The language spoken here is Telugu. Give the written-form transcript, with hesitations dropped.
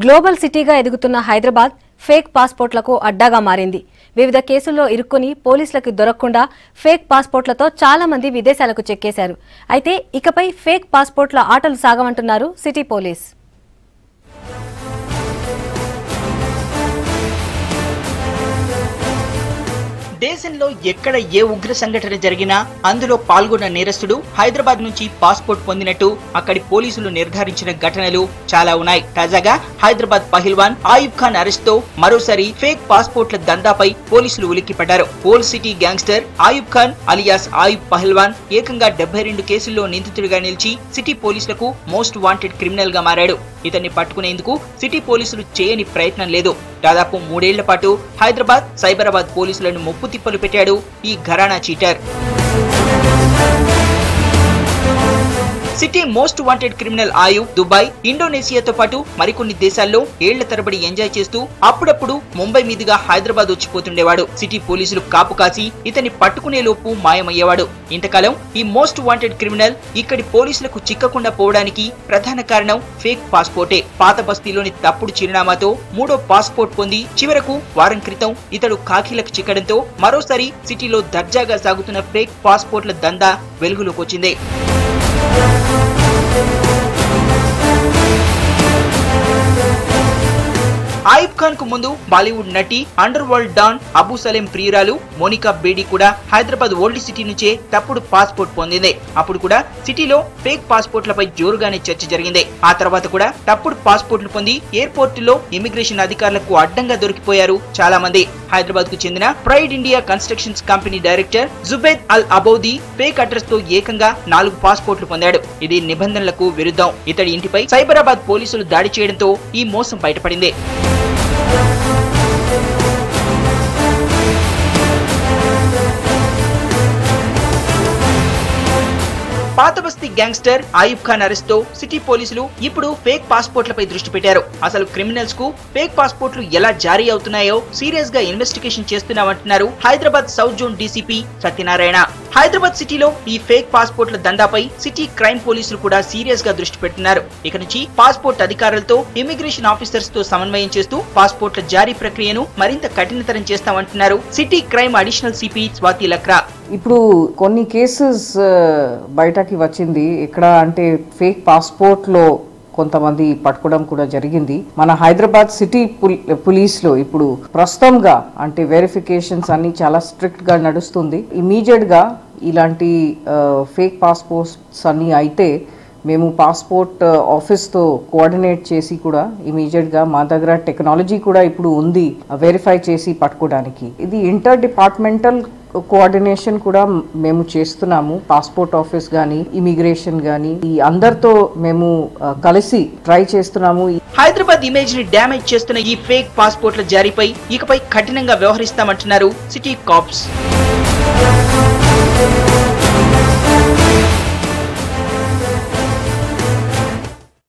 గ్లోబల్ సిటీగా ఎదుగుతున్న హైదరాబాద్ ఫేక్ పాస్పోర్ట్లకు అడ్డాగా మారింది. వివిధ కేసుల్లో ఇరుక్కుని పోలీసులకు దొరకకుండా ఫేక్ పాస్పోర్ట్లతో చాలా మంది విదేశాలకు చెక్కేశారు. అయితే ఇకపై ఫేక్ పాస్పోర్ట్ల ఆటలు సాగమంటున్నారు సిటీ పోలీస్. దేశంలో ఎక్కడ ఏ ఉగ్ర సంఘటన జరిగినా అందులో పాల్గొన్న నేరస్తుడు హైదరాబాద్ నుంచి పాస్పోర్ట్ పొందినట్టు అక్కడి పోలీసులు నిర్ధారించిన ఘటనలు చాలా ఉన్నాయి. తాజాగా హైదరాబాద్ పహిల్వాన్ ఆయుబ్ ఖాన్ అరెస్ట్ తో మరోసారి ఫేక్ పాస్పోర్ట్ల దందాపై పోలీసులు ఉలిక్కిపడ్డారు. పోల్ city gangster Ayub Khan alias Ayub పహిల్వాన్ ఏకంగా 72 కేసుల్లో నిందితుడిగా నిలిచి సిటీ పోలీసులకు మోస్ట్ వాంటెడ్ క్రిమినల్ గా మారాడు. ఇతన్ని పట్టుకునేందుకు సిటీ పోలీసులు చేయని ప్రయత్నం లేదు. దాదాపు 3 ఏళ్ల పాటు హైదరాబాద్, సైబరాబాద్ పోలీసులను ముప్పు తిప్పలు పెట్టాడు ఈ ఘరానా cheater. City most wanted criminal Ayub Dubai, ఇండోనేషియాతో పాటు మరికొన్ని దేశాల్లో ఏళ్ల తరబడి ఎంజాయ్ చేస్తూ అప్పుడప్పుడు ముంబై మీదుగా హైదరాబాద్ వచ్చిపోతుండేవాడు. సిటీ పోలీసులు కాపు కాసి ఇతన్ని పట్టుకునే లోపు మాయమయ్యేవాడు. ఇంతకాలం ఈ మోస్ట్ వాంటెడ్ క్రిమినల్ ఇక్కడి పోలీసులకు చిక్కకుండా పోవడానికి ప్రధాన కారణం ఫేక్ పాస్పోర్టే. పాత బస్తీలోని తప్పుడు చిరునామాతో 3వ పాస్పోర్ట్ పొంది చివరకు వారం క్రితం ఇతడు కాకీలకు చిక్కడంతో మరోసారి సిటీలో దర్జాగా సాగుతున్న ఫేక్ పాస్పోర్ట్ల దందా వెలుగులోకి వచ్చింది. ఆయుబ్ ఖాన్ కు ముందు బాలీవుడ్ నటి, underworld don Abu Salem ప్రియురాలు మోనికా బేడీ కూడా హైదరాబాద్ ఓల్డ్ సిటీ నుంచే తప్పుడు పాస్పోర్ట్ పొందింది. అప్పుడు కూడా సిటీలో ఫేక్ పాస్పోర్ట్లపై జోరుగానే చర్చ జరిగింది. ఆ తర్వాత కూడా తప్పుడు పాస్పోర్ట్లు పొంది ఎయిర్పోర్ట్ లో ఇమిగ్రేషన్ అధికారులకు అడ్డంగా దొరికిపోయారు చాలా మంది. హైదరాబాద్ కు చెందిన pride India constructions company director Zubaid Al Aboudi fake address తో ఏకంగా 4 పాస్పోర్ట్లు పొందాడు. ఇది నిబంధనలకు విరుద్ధం. ఇతడి ఇంటిపై సైబరాబాద్ పోలీసులు దాడి చేయడంతో ఈ మోసం బయటపడింది. పాత బస్తీ గ్యాంగ్స్టర్ ఆయుబ్ ఖాన్ అరెస్ట్ తో సిటీ పోలీసులు ఇప్పుడు ఫేక్ పాస్పోర్ట్లపై దృష్టి పెట్టారు. అసలు క్రిమినల్స్ కు ఫేక్ పాస్పోర్ట్లు ఎలా జారీ అవుతున్నాయో సీరియస్ గా ఇన్వెస్టిగేషన్ చేస్తున్నామంటున్నారు Hyderabad south zone DCP Satyanarayana. Hyderabad సిటీలో ఈ ఫేక్ పాస్పోర్ట్ల దందాపై సిటీ క్రైమ్ పోలీసులు కూడా సీరియస్ గా దృష్టి పెడుతున్నారు. ఇక నుంచి పాస్పోర్ట్ అధికారులతో ఇమిగ్రేషన్ ఆఫీసర్స్ తో సమన్వయం చేస్తూ పాస్పోర్ట్ల జారీ ప్రక్రియను మరింత కఠినతరం చేస్తామంటున్నారు city crime additional CP Swathi Lakra. ఇప్పుడు కొన్ని కేసెస్ బయటకి వచ్చింది. ఇక్కడ అంటే ఫేక్ పాస్పోర్ట్లో కొంతమంది పట్టుకోవడం కూడా జరిగింది. మన హైదరాబాద్ సిటీ పోలీస్లో ఇప్పుడు ప్రస్తుతంగా అంటే వెరిఫికేషన్స్ అన్ని చాలా స్ట్రిక్ట్ గా నడుస్తుంది. ఇమీడియట్ గా ఇలాంటి ఫేక్ పాస్పోర్ట్స్ అన్ని అయితే మేము పాస్పోర్ట్ ఆఫీస్తో కోఆర్డినేట్ చేసి కూడా ఇమీడియట్గా మా దగ్గర టెక్నాలజీ కూడా ఇప్పుడు ఉంది వెరిఫై చేసి పట్టుకోవడానికి. ఇది ఇంటర్ డిపార్ట్మెంటల్ కోఆర్డినేషన్ కూడా మేము చేస్తున్నాము. పాస్పోర్ట్ ఆఫీస్ కానీ, ఇమిగ్రేషన్ కానీ ఈ అందరితో మేము కలిసి ట్రై చేస్తున్నాము. హైదరాబాద్ ఇమేజ్ ని డ్యామేజ్ చేస్తున్న ఈ ఫేక్ పాస్పోర్ట్ల జారీపై ఇకపై కఠినంగా వ్యవహరిస్తామంటున్నారు సిటీ కాప్స్.